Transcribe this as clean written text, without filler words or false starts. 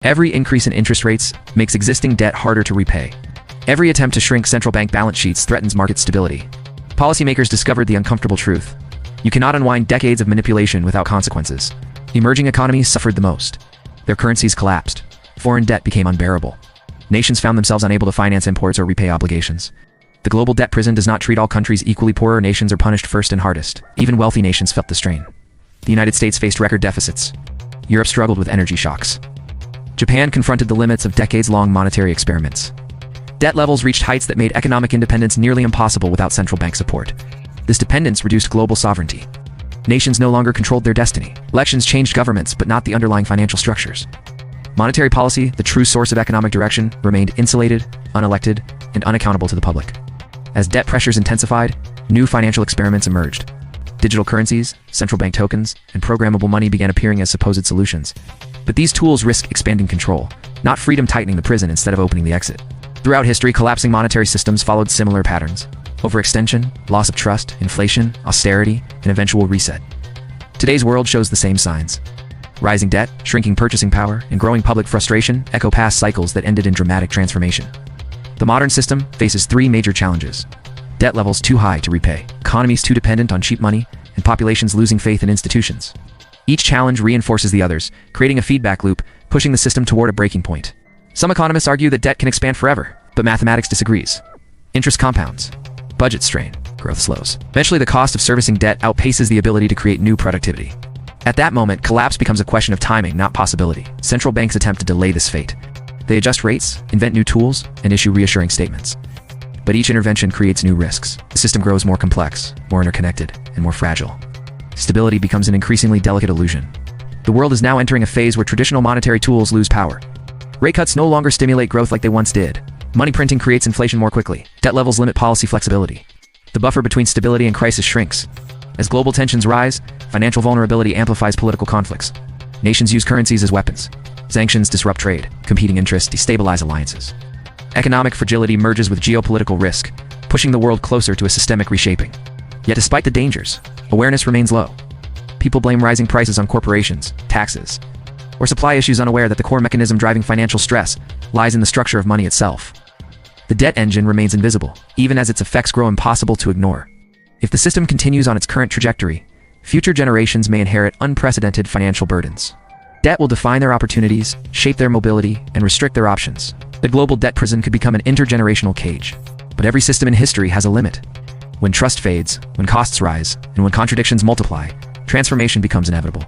Every increase in interest rates makes existing debt harder to repay. Every attempt to shrink central bank balance sheets threatens market stability. Policymakers discovered the uncomfortable truth. You cannot unwind decades of manipulation without consequences. Emerging economies suffered the most. Their currencies collapsed. Foreign debt became unbearable. Nations found themselves unable to finance imports or repay obligations. The global debt prison does not treat all countries equally. Poorer nations are punished first and hardest. Even wealthy nations felt the strain. The United States faced record deficits. Europe struggled with energy shocks. Japan confronted the limits of decades-long monetary experiments. Debt levels reached heights that made economic independence nearly impossible without central bank support. This dependence reduced global sovereignty. Nations no longer controlled their destiny. Elections changed governments, but not the underlying financial structures. Monetary policy, the true source of economic direction, remained insulated, unelected, and unaccountable to the public. As debt pressures intensified, new financial experiments emerged. Digital currencies, central bank tokens, and programmable money began appearing as supposed solutions. But these tools risk expanding control, not freedom tightening the prison instead of opening the exit. Throughout history, collapsing monetary systems followed similar patterns: overextension, loss of trust, inflation, austerity, and eventual reset. Today's world shows the same signs. Rising debt, shrinking purchasing power, and growing public frustration echo past cycles that ended in dramatic transformation. The modern system faces three major challenges: debt levels too high to repay, economies too dependent on cheap money, and populations losing faith in institutions. Each challenge reinforces the others, creating a feedback loop, pushing the system toward a breaking point. Some economists argue that debt can expand forever, but mathematics disagrees. Interest compounds. Budget strain. Growth slows. Eventually, the cost of servicing debt outpaces the ability to create new productivity. At that moment, collapse becomes a question of timing, not possibility. Central banks attempt to delay this fate. They adjust rates, invent new tools, and issue reassuring statements. But each intervention creates new risks. The system grows more complex, more interconnected, and more fragile. Stability becomes an increasingly delicate illusion. The world is now entering a phase where traditional monetary tools lose power. Rate cuts no longer stimulate growth like they once did. Money printing creates inflation more quickly. Debt levels limit policy flexibility. The buffer between stability and crisis shrinks. As global tensions rise, financial vulnerability amplifies political conflicts. Nations use currencies as weapons. Sanctions disrupt trade. Competing interests destabilize alliances. Economic fragility merges with geopolitical risk, pushing the world closer to a systemic reshaping. Yet despite the dangers, awareness remains low. People blame rising prices on corporations, taxes, or supply issues, unaware that the core mechanism driving financial stress lies in the structure of money itself. The debt engine remains invisible, even as its effects grow impossible to ignore. If the system continues on its current trajectory, future generations may inherit unprecedented financial burdens. Debt will define their opportunities, shape their mobility, and restrict their options. The global debt prison could become an intergenerational cage. But every system in history has a limit. When trust fades, when costs rise, and when contradictions multiply, transformation becomes inevitable.